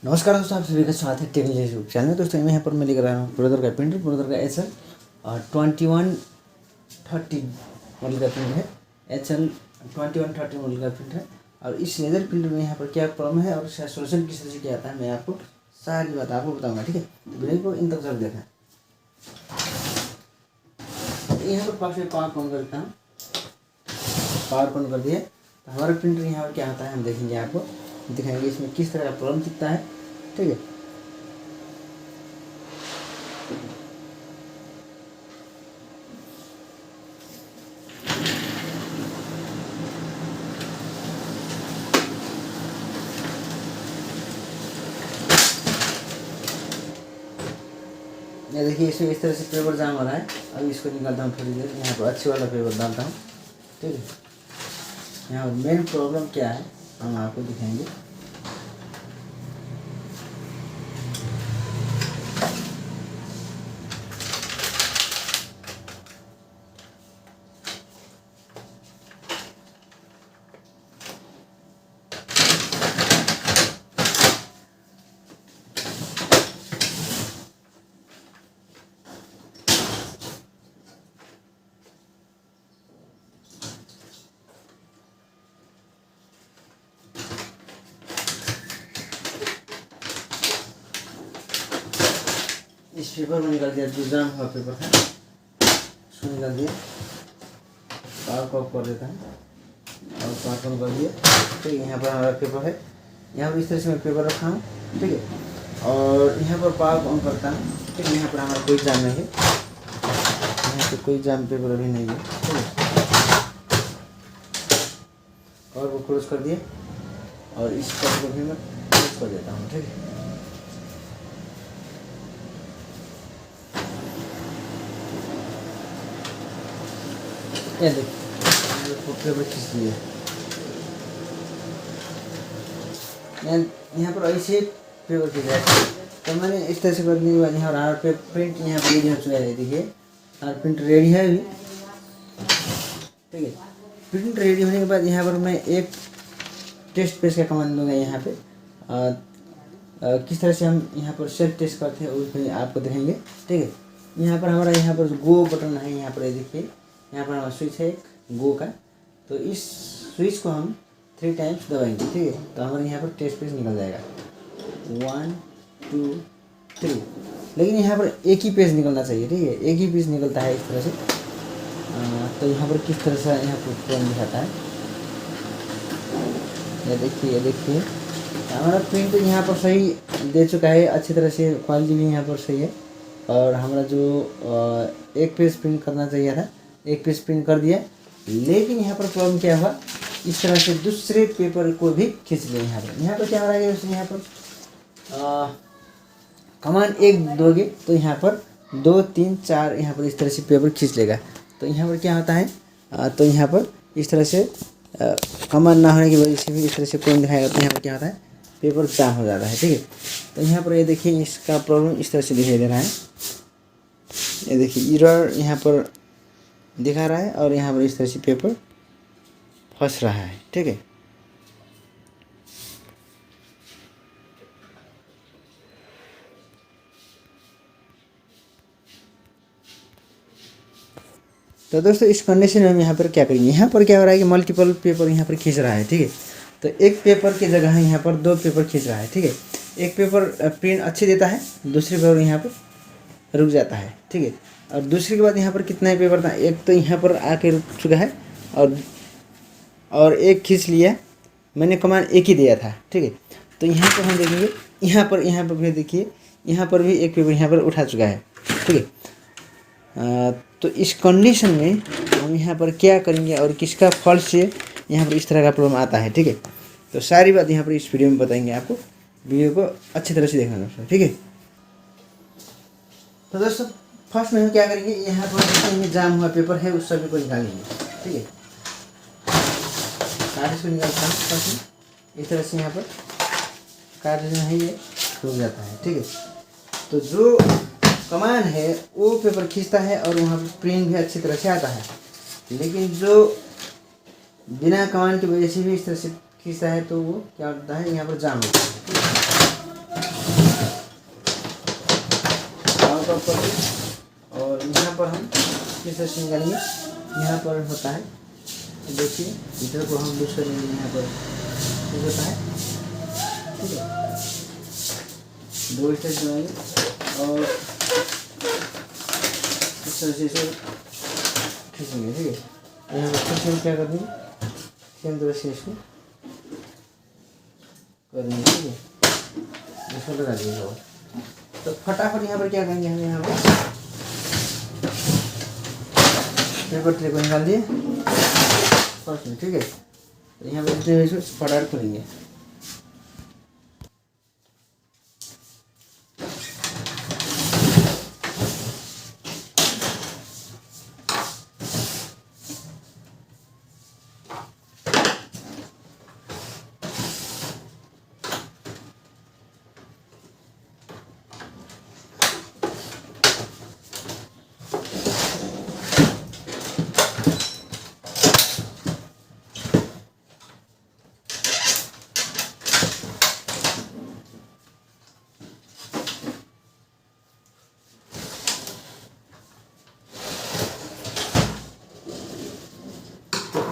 नमस्कार दोस्तों, आप सभी का स्वागत है टेक्निकल यूट्यूब चैनल में। दोस्तों यहाँ पर मैं लेकर आया हूँ ब्रदर का प्रिंटर, ब्रदर का HL 2130 मॉडल का प्रिंटर है। HL 2130 मॉडल का प्रिंटर है। और इस लेज़र प्रिंटर में यहाँ पर क्या प्रॉब्लम है और इसका सोल्यूशन किस तरह से किया जाता है, मैं आपको सारी बात आपको बताऊँगा। ठीक है, तो वीडियो को इन तक जरूर देखना। तो यहाँ पर पावर ऑन करता हूँ। पावर ऑन कर दिए तो हमारा प्रिंटर यहाँ पर क्या होता है हम देखेंगे, आपको दिखाएंगे इसमें किस तरह का प्रॉब्लम दिखता है। ठीक है, ये देखिए इसमें इस तरह से पेपर जाम हो रहा है। अभी इसको निकालता हूँ थोड़ी देर, यहाँ पर अच्छे वाला पेपर डालता हूँ। ठीक है, यहाँ पर मेन प्रॉब्लम क्या है हम आपको दिखाएंगे। इस पेपर में निकाल दिया, जो जाम हुआ पेपर था उसको निकाल दिया। पावर को ऑफ कर देता है और पावर ऑन कर दिया। ठीक है, यहाँ पर हमारा पेपर है। यहाँ पर इस तरह से मैं पेपर रखा हूँ। ठीक है, और यहाँ पर पावर ऑन करता हूँ। ठीक है, यहाँ पर हमारा कोई जाम नहीं है, यहाँ पर कोई जाम पेपर अभी नहीं है। ठीक है, और वो क्लोज कर दिए और इस पर को भी मैं क्लोज कर देता हूँ। ठीक है, ये देखिए पेपर खींच लिए। यहाँ पर ऐसे पेपर खींचा है। तो मैंने इस तरह से करने के बाद यहाँ पर आर पे प्रिंट यहाँ पर रेडी हो चुका है। देखिए आर प्रिंट रेडी है अभी। ठीक है, प्रिंट रेडी होने के बाद यहाँ पर मैं एक टेस्ट पेज का कमांड दूंगा। यहाँ पे किस तरह से हम यहाँ पर सेल्फ टेस्ट करते हैं उसमें आपको दिखाएंगे। ठीक है, यहाँ पर हमारा यहाँ पर गो बटन है। यहाँ पर देखिए यहाँ पर हमारा स्विच है एक गो का। तो इस स्विच को हम 3 टाइम्स दबाएंगे। ठीक है, तो हमारे यहाँ पर टेस्ट पेज निकल जाएगा 1 2 3। लेकिन यहाँ पर एक ही पेज निकलना चाहिए। ठीक है, एक ही पेज निकलता है इस तरह से। तो यहाँ पर किस तरह से यहाँ पर प्रॉब्लम दिखाता है, ये देखिए हमारा प्रिंट यहाँ पर सही दे चुका है अच्छी तरह से। क्वालिटी भी यहाँ पर सही है। और हमारा जो एक पेज प्रिंट करना चाहिए था, एक पेज प्रिंट कर दिया। लेकिन यहाँ पर प्रॉब्लम क्या हुआ, इस तरह से दूसरे पेपर को भी खींच लिया। यहाँ पर क्या हो रहा है, यहाँ पर कमांड 1 दोगे तो यहाँ पर 2 3 4 यहाँ पर इस तरह से पेपर खींच लेगा। तो यहाँ पर क्या होता है, तो यहाँ पर इस तरह से कमांड ना होने की वजह से भी इस तरह से कौन दिखाएगा। तो यहाँ पर क्या होता है, पेपर जाम हो जाता है। ठीक है, तो यहाँ पर ये देखिए इसका प्रॉब्लम इस तरह से दिखाई दे रहा है। ये देखिए एरर यहाँ पर दिखा रहा है और यहाँ पर इस तरह से पेपर फंस रहा है। ठीक है, तो दोस्तों इस कंडीशन में हम यहाँ पर क्या करेंगे, यहाँ पर क्या हो रहा है कि मल्टीपल पेपर यहाँ पर खींच रहा है। ठीक है, तो एक पेपर की जगह यहाँ पर 2 पेपर खींच रहा है। ठीक है, एक पेपर प्रिंट अच्छी देता है, दूसरे पेपर यहाँ पर रुक जाता है। ठीक है, और दूसरे के बाद यहाँ पर कितना ही पेपर था, एक तो यहाँ पर आके रुक चुका है और एक खींच लिया। मैंने कमांड एक ही दिया था। ठीक है, तो यहाँ पर हम देखेंगे, यहाँ पर भी देखिए, यहाँ पर भी एक पेपर यहाँ पर उठा चुका है। ठीक है, तो इस कंडीशन में हम यहाँ पर क्या करेंगे और किसका फॉल्ट से यहाँ पर इस तरह का प्रॉब्लम आता है। ठीक है, तो सारी बात यहाँ पर इस वीडियो में बताएंगे आपको। वीडियो को अच्छी तरह से देखना दोस्तों। ठीक है, तो दोस्तों फर्स्ट में हम क्या करेंगे, यहाँ पर जितने जाम हुआ पेपर है उस सभी को निकालेंगे। ठीक है, कार्ड को निकालता हूँ फर्स्ट में। इस तरह से यहाँ पर कार्ड जो है ये रुक जाता है। ठीक है, तो जो कमांड है वो पेपर खींचता है और वहाँ पर प्रिंट भी अच्छी तरह से आता है। लेकिन जो बिना कमांड की वजह से भी इस तरह से खींचता है तो वो क्या होता है, यहाँ पर जाम होता है। स्टॉप कर दें और यहाँ पर हम किस तरह से निकालेंगे। यहाँ पर होता है, देखिए इधर को हम दूसरे लेंगे, यहाँ पर होता है, ठीक है। 2 स्टेज बनाएंगे और इस तरह से इसे खींचेंगे, ठीक है। यहाँ पर फिर क्या कर देंगे, सेम तरह से इसको करेंगे, ठीक है। इसको लगा दीजिएगा। तो फटाफट यहाँ पर क्या करेंगे, हम यहाँ पर पेपर ट्रे को निकाल दिए फर्स्ट में, ठीक है। तो यहाँ पर इसको फटाफट खोलेंगे।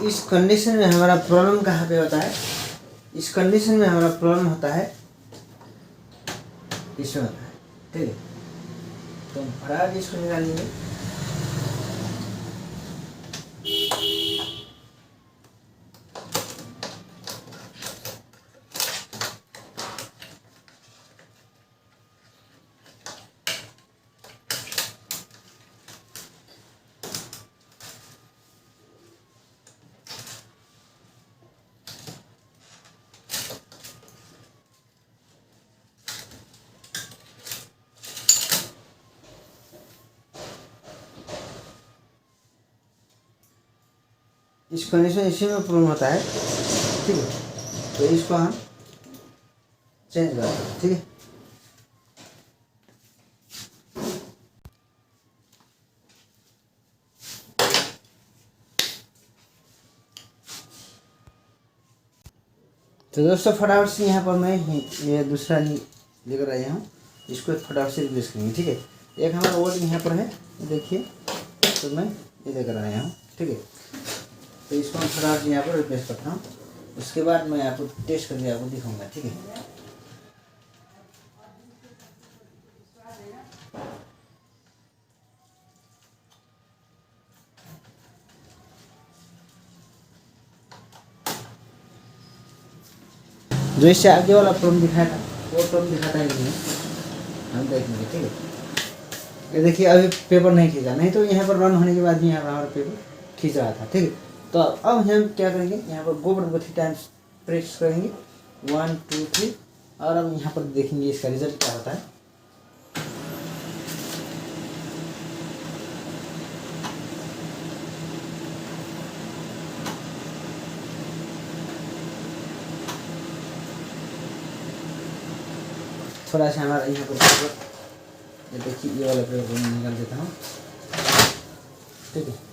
इस कंडीशन में हमारा प्रॉब्लम कहाँ पे होता है, इस कंडीशन में हमारा प्रॉब्लम होता है इसमें होता है, ठीक है। तो हम फटाफट इसको निकाल लेंगे। इस कंडीशन इसी में प्रॉब्लम होता है, ठीक है। तो इसको हम चेंज करते हैं, ठीक है। तो दोस्तों फटाफट से यहाँ पर मैं ये दूसरा लेकर आया हूँ, इसको फटाफट से रिप्लेस करेंगे, ठीक है। एक हमारा ओल्ड यहाँ पर है, देखिए, तो मैं ये लेकर आया हूँ, ठीक है। तो इसको हम फटाफट यहाँ पर रिप्लेस करता हूँ, उसके बाद मैं आपको टेस्ट करके आपको दिखाऊंगा, ठीक है। जो इससे आगे वाला प्रॉब्लम दिखाया था वो प्रॉब्लम दिखाता है नहीं, हम देखेंगे, ठीक है। ये देखिए अभी पेपर नहीं खींचा, नहीं तो यहाँ पर रन होने के बाद भी यहाँ पर हमारा पेपर खींच रहा था, ठीक है। तो अब हम क्या करेंगे, यहाँ पर गो बटन को 3 टाइम्स प्रेस करेंगे, 1 2 3, और अब यहाँ पर देखेंगे इसका रिजल्ट क्या होता है। थोड़ा सा हमारा यहाँ पर पेपर, ये देखिए ये वाला पेपर मैं निकाल देता हूँ, ठीक है।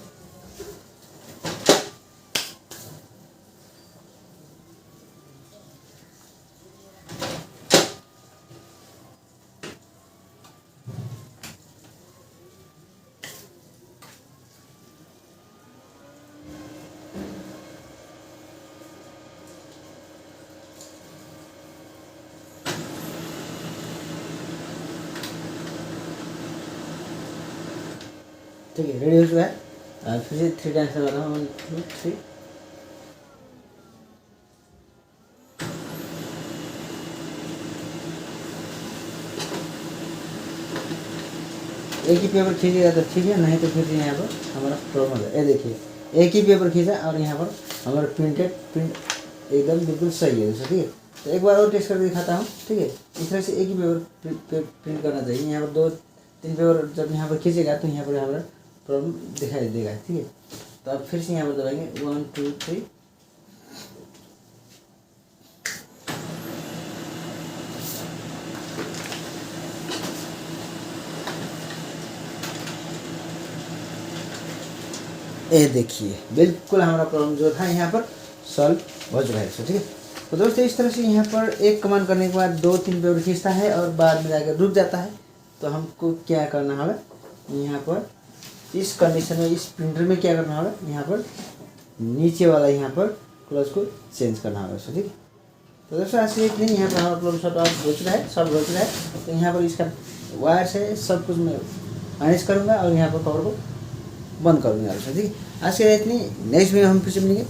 ठीक है, रेडी हो चुका है। फिर से 3 टाइम्स लगाता हूँ, 1 2 3। एक ही पेपर खींचेगा तो ठीक है, नहीं तो फिर यहाँ पर हमारा प्रॉब्लम हो जाए। ये देखिए एक ही पेपर खींचा और यहाँ पर हमारा प्रिंट एकदम बिल्कुल सही है, ठीक है। तो एक बार और टेस्ट करके दिखाता हूँ, ठीक है। इस तरह से एक ही पेपर प्रिंट करना चाहिए। यहाँ पर 2 3 पेपर जब यहाँ पर खींचेगा तो यहाँ पर हमारा प्रॉब्लम दिखाई देगा, ठीक है। तो अब फिर से यहाँ पर दबाएंगे 1 2 3। ये देखिए बिल्कुल हमारा प्रॉब्लम जो था यहाँ पर सॉल्व हो चुका है, ठीक है। तो दोस्तों इस तरह से यहाँ पर एक कमांड करने के बाद 2 3 पेपर खींचता है और बाद में जाकर रुक जाता है, तो हमको क्या करना होगा, यहाँ पर इस कंडीशन में इस प्रिंटर में क्या करना होगा, यहाँ पर नीचे वाला यहाँ पर क्लच को चेंज करना होगा दोस्तों। ठीक है, तो दोस्तों ऐसे एक नहीं, यहाँ पर हमारा प्रॉब्लम सॉल्व हो चुका है, सॉल्व हो चुका है। तो यहाँ पर इसका वायर से सब कुछ मैं मैनेज करूँगा और यहाँ पर कवर को बंद करूँगा दोस्तों। ठीक है, आज के इतनी, नेक्स्ट वीडियो हम फिर से मिलेंगे।